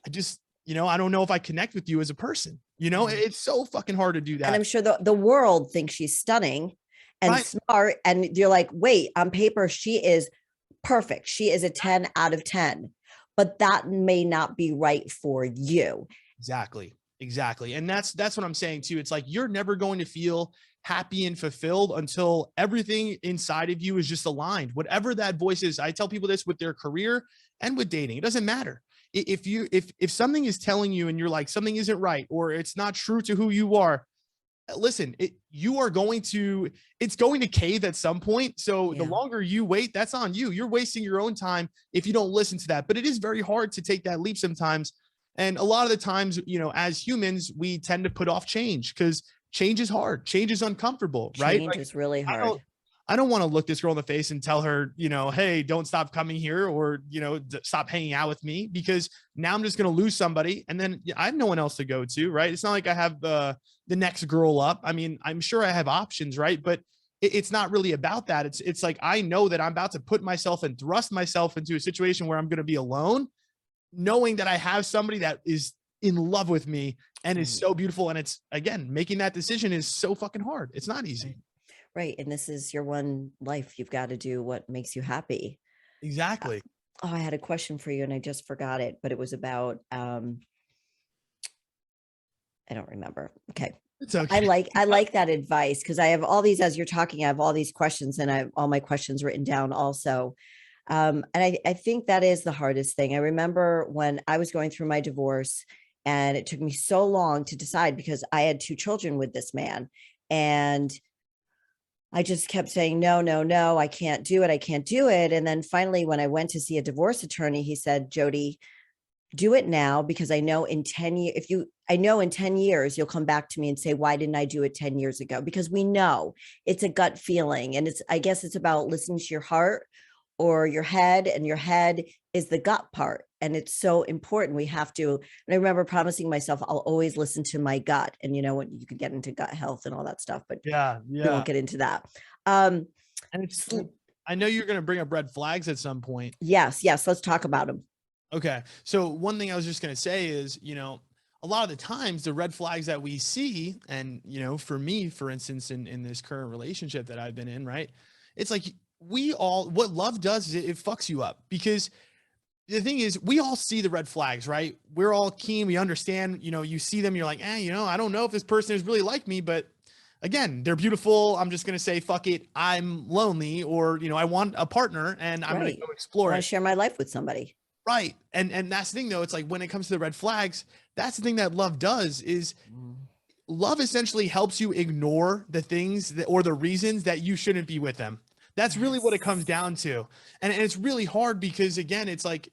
I just, you know, I don't know if I connect with you as a person. You know, it's so fucking hard to do that. And I'm sure the world thinks she's stunning and smart. And you're like, wait, on paper, she is perfect. She is a 10 out of 10, but that may not be right for you. Exactly. And that's what I'm saying too. It's like, you're never going to feel happy and fulfilled until everything inside of you is just aligned. Whatever that voice is. I tell people this with their career and with dating. It doesn't matter. If something is telling you and you're like, something isn't right, or it's not true to who you are, listen, it's going to cave at some point. So the longer you wait, that's on you. You're wasting your own time if you don't listen to that. But it is very hard to take that leap sometimes. And a lot of the times, you know, as humans, we tend to put off change, because change is hard. Change is uncomfortable, right? Change is really hard. I don't want to look this girl in the face and tell her, you know, hey, don't stop coming here, or, you know, stop hanging out with me, because now I'm just going to lose somebody. And then I have no one else to go to, right? It's not like I have the next girl up. I mean, I'm sure I have options, right? But it's not really about that. It's like, I know that I'm about to put myself and thrust myself into a situation where I'm going to be alone, knowing that I have somebody that is in love with me and is so beautiful. And it's, again, making that decision is so fucking hard. It's not easy. Right. And this is your one life. You've got to do what makes you happy. Exactly. I had a question for you and I just forgot it, but it was about, I don't remember. Okay. It's okay. I like that advice, because I have all these, as you're talking, I have all these questions, and I have all my questions written down also. And I think that is the hardest thing. I remember when I was going through my divorce, and it took me so long to decide, because I had 2 children with this man, and I just kept saying, no, I can't do it. And then finally, when I went to see a divorce attorney, he said, Jody, do it now, because I know in 10 years, I know in 10 years, you'll come back to me and say, why didn't I do it 10 years ago? Because we know it's a gut feeling. And I guess it's about listening to your heart or your head, and your head is the gut part. And it's so important. We have to, and I remember promising myself, I'll always listen to my gut. And what, you could get into gut health and all that stuff, but Yeah. we Yeah. won't get into that. Um, And I know you're going to bring up red flags at some point. yes. Let's talk about them. Okay. So one thing I was just going to say is, a lot of the times the red flags that we see, and, for me, for instance, in this current relationship that I've been in, right. It's like what love does is it fucks you up, because the thing is, we all see the red flags, right? We're all keen. We understand, you see them, you're like, I don't know if this person is really like me, but again, they're beautiful. I'm just going to say, fuck it. I'm lonely, or, I want a partner and I'm going to go I explore want it. to share my life with somebody. Right. And that's the thing though. It's like, when it comes to the red flags, that's the thing that love does is love essentially helps you ignore the things or the reasons that you shouldn't be with them. That's really what it comes down to. And it's really hard because, again, it's like,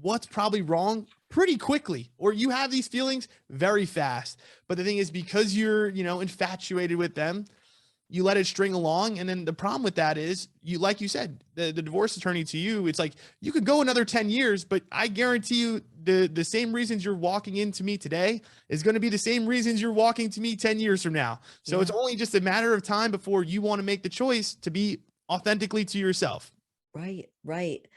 what's probably wrong pretty quickly, or you have these feelings very fast. But the thing is, because you're, infatuated with them, you let it string along. And then the problem with that is, like you said, the divorce attorney to you, it's like, you could go another 10 years, but I guarantee you the same reasons you're walking into me today is going to be the same reasons you're walking to me 10 years from now. So it's only just a matter of time before you want to make the choice to be authentically to yourself. Right.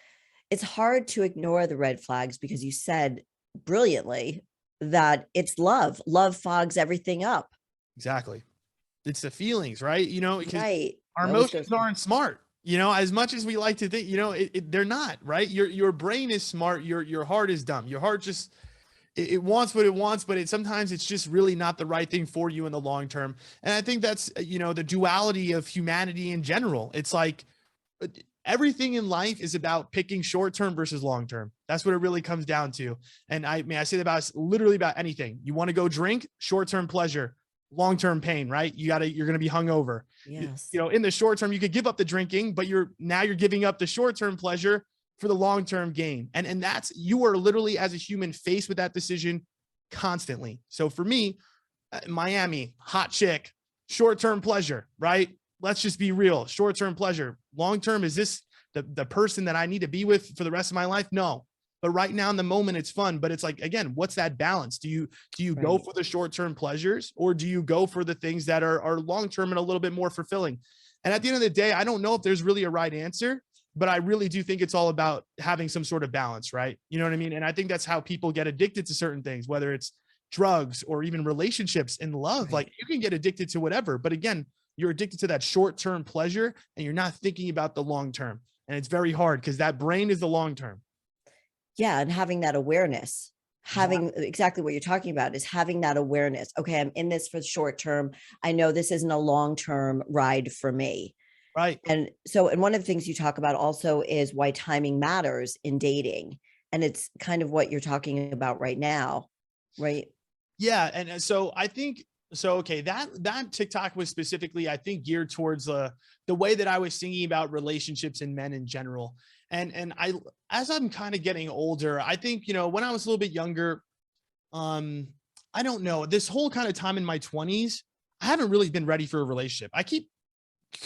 It's hard to ignore the red flags, because you said brilliantly that it's love. Love fogs everything up. Exactly. It's the feelings, right? Because Right. our emotions aren't smart. As much as we like to think, they're not, right? Your brain is smart. Your heart is dumb. Your heart just, it wants what it wants, but sometimes it's just really not the right thing for you in the long term. And I think that's, the duality of humanity in general. It's like, everything in life is about picking short-term versus long-term. That's what it really comes down to. And I say that about literally about anything. You want to go drink, short-term pleasure, long-term pain, right? you're going to be hungover. Yes. In the short term, you could give up the drinking, but you're giving up the short-term pleasure for the long-term gain. And that's, you are literally, as a human, faced with that decision constantly. So for me, Miami, hot chick, short-term pleasure, right? Let's just be real. Short-term pleasure. Long-term, is this the person that I need to be with for the rest of my life? No. But right now in the moment, it's fun. But it's like, again, what's that balance? Do you go for the short-term pleasures, or do you go for the things that are long-term and a little bit more fulfilling? And at the end of the day, I don't know if there's really a right answer, but I really do think it's all about having some sort of balance, right? You know what I mean? And I think that's how people get addicted to certain things, whether it's drugs or even relationships and love. Like, you can get addicted to whatever, but again, you're addicted to that short-term pleasure and you're not thinking about the long-term. And it's very hard because that brain is the long-term. Yeah. And having that awareness, having exactly what you're talking about, is having that awareness. Okay, I'm in this for the short term. I know this isn't a long-term ride for me. Right. And one of the things you talk about also is why timing matters in dating. And it's kind of what you're talking about right now, right? Yeah. And so I think, okay, that TikTok was specifically, I think, geared towards the way that I was thinking about relationships and men in general. And as I'm kind of getting older, I think, when I was a little bit younger, I don't know, this whole kind of time in my 20s, I haven't really been ready for a relationship. I keep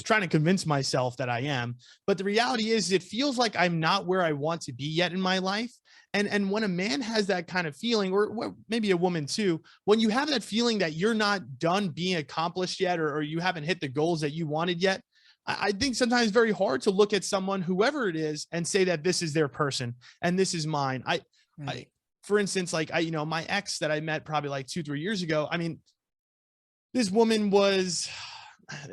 trying to convince myself that I am, but the reality is, it feels like I'm not where I want to be yet in my life. And when a man has that kind of feeling, or maybe a woman too, when you have that feeling that you're not done being accomplished yet, or you haven't hit the goals that you wanted yet, I think sometimes it's very hard to look at someone, whoever it is, and say that this is their person and this is mine. For instance, like my ex that I met probably like 2-3 years ago. I mean, this woman was,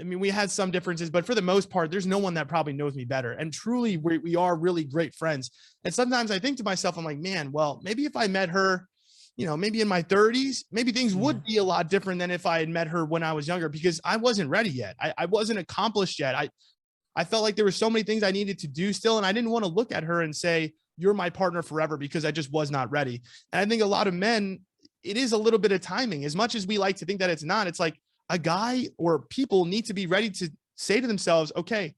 we had some differences, but for the most part, there's no one that probably knows me better. And truly, we are really great friends. And sometimes I think to myself, I'm like, man, well, maybe if I met her, maybe in my 30s, maybe things would be a lot different than if I had met her when I was younger, because I wasn't ready yet. I wasn't accomplished yet. I felt like there were so many things I needed to do still. And I didn't want to look at her and say, you're my partner forever, because I just was not ready. And I think a lot of men, it is a little bit of timing. As much as we like to think that it's not, it's like, a guy or people need to be ready to say to themselves, okay,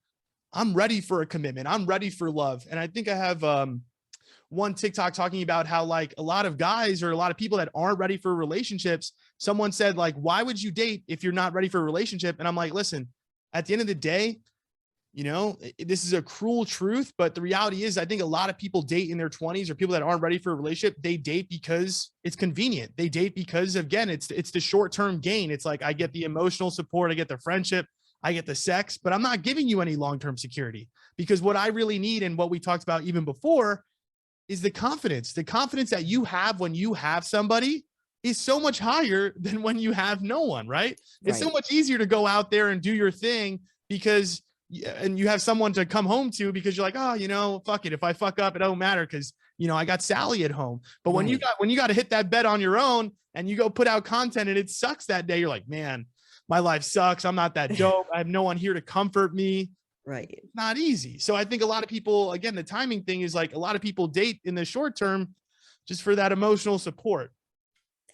I'm ready for a commitment. I'm ready for love. And I think I have one TikTok talking about how like a lot of guys or a lot of people that aren't ready for relationships, someone said like, why would you date if you're not ready for a relationship? And I'm like, listen, at the end of the day, you know, this is a cruel truth, but the reality is I think a lot of people date in their 20s, or people that aren't ready for a relationship. They date because it's convenient. They date because, again, it's the short-term gain. It's like, I get the emotional support, I get the friendship, I get the sex, but I'm not giving you any long-term security, because what I really need, and what we talked about even before, is the confidence that you have when you have somebody is so much higher than when you have no one, right? It's so much easier to go out there and do your thing because, and you have someone to come home to, because you're like, oh, you know, fuck it. If I fuck up, it don't matter, because, you know, I got Sally at home. But when you got to hit that bed on your own and you go put out content and it sucks that day, you're like, man, my life sucks. I'm not that dope. I have no one here to comfort me. Right. It's not easy. So I think a lot of people, again, the timing thing is like, a lot of people date in the short term just for that emotional support.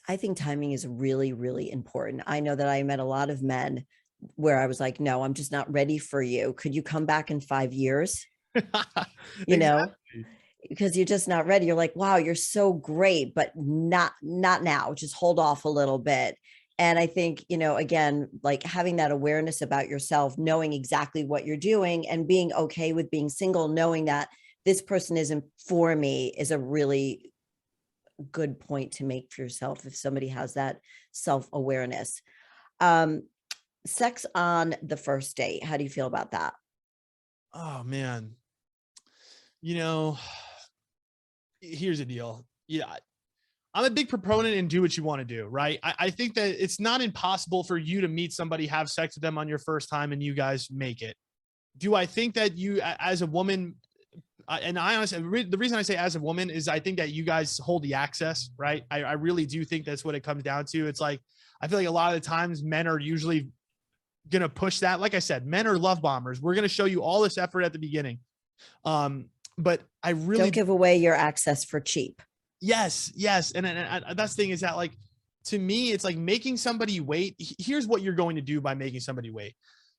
I think timing is really, really important. I know that I met a lot of men where I was like, no, I'm just not ready for you. Could you come back in 5 years? You know, because you're just not ready. You're like, wow, you're so great, but not now. Just hold off a little bit. And I think, you know, again, like having that awareness about yourself, knowing exactly what you're doing and being okay with being single, knowing that this person isn't for me, is a really good point to make for yourself if somebody has that self-awareness. Sex on the first date. How do you feel about that? Oh man. You know, here's the deal. Yeah. I'm a big proponent and do what you want to do, right? I think that it's not impossible for you to meet somebody, have sex with them on your first time, and you guys make it. Do I think that you, as a woman, and I honestly, the reason I say as a woman is I think that you guys hold the access, right? I really do think that's what it comes down to. It's like, I feel like a lot of the times men are usually going to push that. Like I said, men are love bombers. We're going to show you all this effort at the beginning. But I really don't give away your access for cheap. Yes. And that's the thing, is that like, to me, it's like making somebody wait. Here's what you're going to do by making somebody wait.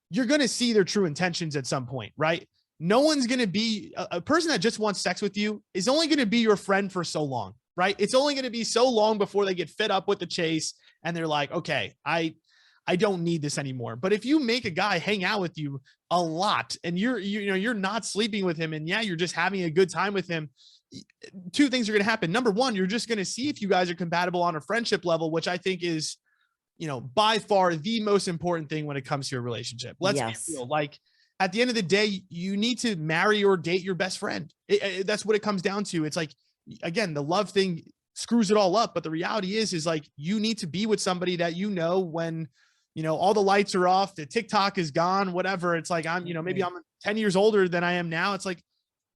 You're going to see their true intentions at some point, right? No one's going to be a person that just wants sex with you is only going to be your friend for so long, right? It's only going to be so long before they get fed up with the chase and they're like, okay, I don't need this anymore. But if you make a guy hang out with you a lot and you're not sleeping with him, and yeah, you're just having a good time with him, two things are going to happen. Number one, you're just going to see if you guys are compatible on a friendship level, which I think is, you know, by far the most important thing when it comes to a relationship. Let's be real. Like, at the end of the day, you need to marry or date your best friend. That's what it comes down to. It's like, again, the love thing screws it all up. But the reality is like, you need to be with somebody that, you know, when, you know, all the lights are off, the TikTok is gone, whatever. It's like, I'm, you know, maybe I'm 10 years older than I am now. It's like,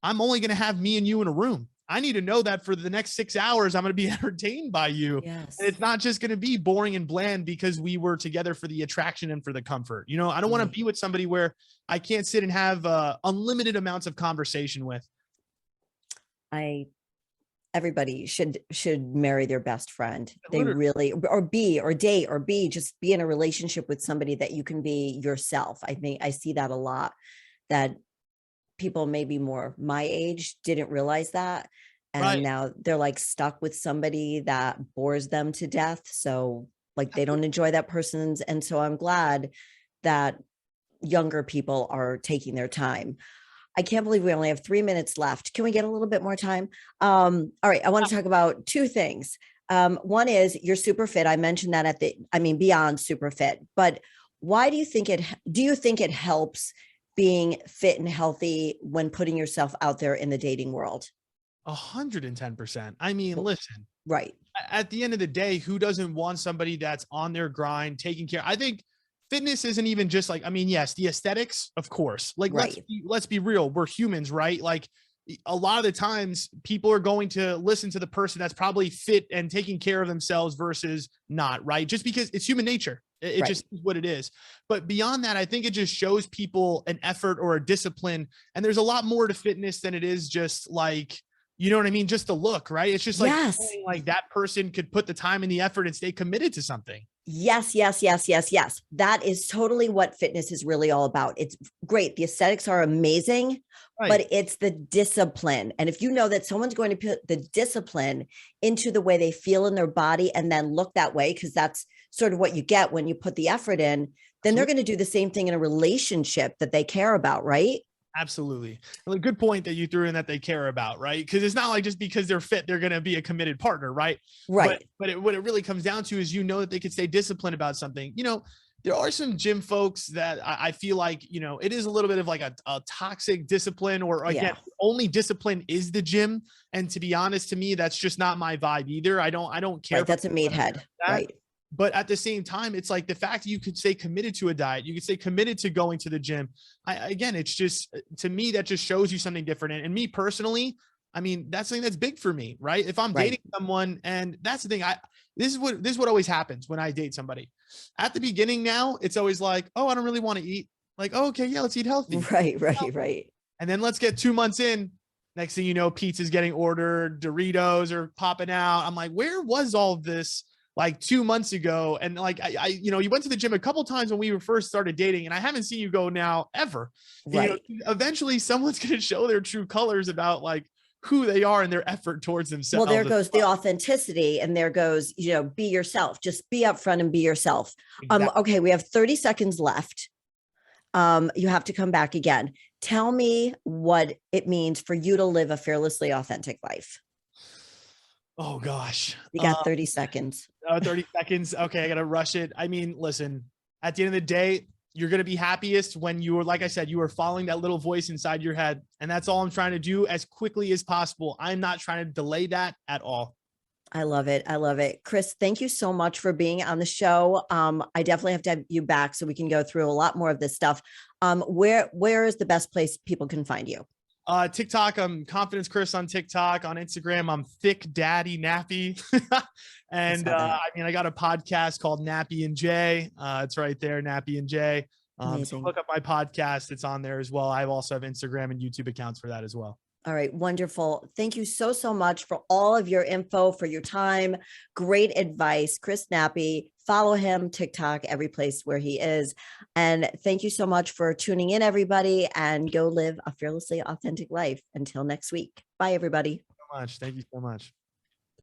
I'm only going to have me and you in a room. I need to know that for the next 6 hours, I'm going to be entertained by you. Yes. And it's not just going to be boring and bland because we were together for the attraction and for the comfort. You know, I don't want to be with somebody where I can't sit and have unlimited amounts of conversation with. Everybody should marry their best friend. They really, or date, or just be in a relationship with somebody that you can be yourself. I think I see that a lot, that people maybe more my age didn't realize that. And now they're like stuck with somebody that bores them to death. So like they don't enjoy that person's. And so I'm glad that younger people are taking their time. I can't believe we only have 3 minutes left. Can we get a little bit more time? All right. I want to talk about two things. One is you're super fit. I mentioned that beyond super fit, but why do you think it helps being fit and healthy when putting yourself out there in the dating world? 110%. I mean, listen, right. At the end of the day, who doesn't want somebody that's on their grind, taking care? I think fitness isn't even just like, I mean, yes, the aesthetics, of course, like, let's be real. We're humans, right? Like, a lot of the times people are going to listen to the person that's probably fit and taking care of themselves versus not, right? Just because it's human nature. It just is what it is. But beyond that, I think it just shows people an effort or a discipline. And there's a lot more to fitness than it is just like, you know what I mean? Just a look, right? It's just like, like that person could put the time and the effort and stay committed to something. Yes. That is totally what fitness is really all about. It's great. The aesthetics are amazing, Right. but it's the discipline. And if you know that someone's going to put the discipline into the way they feel in their body and then look that way, because that's sort of what you get when you put the effort in, then they're Absolutely. going to do the same thing in a relationship that they care about, right? Absolutely. Well, a good point that you threw in, that they care about, right? Because it's not like just because they're fit, they're going to be a committed partner, right? Right. What it really comes down to is, that they could stay disciplined about something. There are some gym folks that I feel like, it is a little bit of like a toxic discipline, or again, Yeah. only discipline is the gym. And to be honest, to me, that's just not my vibe either. I don't care Right. for That's a meathead. that. Right. But at the same time, it's like the fact that you could stay committed to a diet, you could stay committed to going to the gym. Again, it's just, to me, that just shows you something different. And me personally, I mean, that's something that's big for me, right? If I'm Right. dating someone, and that's the thing, this is what always happens when I date somebody. At the beginning now, it's always like, oh, I don't really want to eat. Like, oh, okay, yeah, let's eat healthy. Right. Right. Right. And then let's get 2 months in. Next thing you know, pizza's getting ordered, Doritos are popping out. I'm like, where was all of this like 2 months ago? And like, you went to the gym a couple times when we were first started dating, and I haven't seen you go now ever. Right. Eventually someone's going to show their true colors about like who they are and their effort towards themselves. Well, there goes the authenticity, and there goes, be yourself. Just be upfront and be yourself. Exactly. Okay, we have 30 seconds left. You have to come back again. Tell me what it means for you to live a fearlessly authentic life. Oh gosh. You got 30 seconds. 30 seconds. Okay, I gotta rush it. I mean, listen, at the end of the day, you're gonna be happiest when you were, like I said, you were following that little voice inside your head. And that's all I'm trying to do as quickly as possible. I'm not trying to delay that at all. I love it. I love it. Chris, thank you so much for being on the show. I definitely have to have you back so we can go through a lot more of this stuff. Where is the best place people can find you? TikTok, I'm Confidence Chris on TikTok. On Instagram, I'm Thick Daddy Nappy. And I got a podcast called Nappy and Jay. It's right there, Nappy and Jay. So look up my podcast. It's on there as well. I also have Instagram and YouTube accounts for that as well. All right. Wonderful. Thank you so, so much for all of your info, for your time. Great advice. Chris Nappi. Follow him, TikTok, every place where he is. And thank you so much for tuning in, everybody, and go live a fearlessly authentic life. Until next week. Bye, everybody. So much. Thank you so much.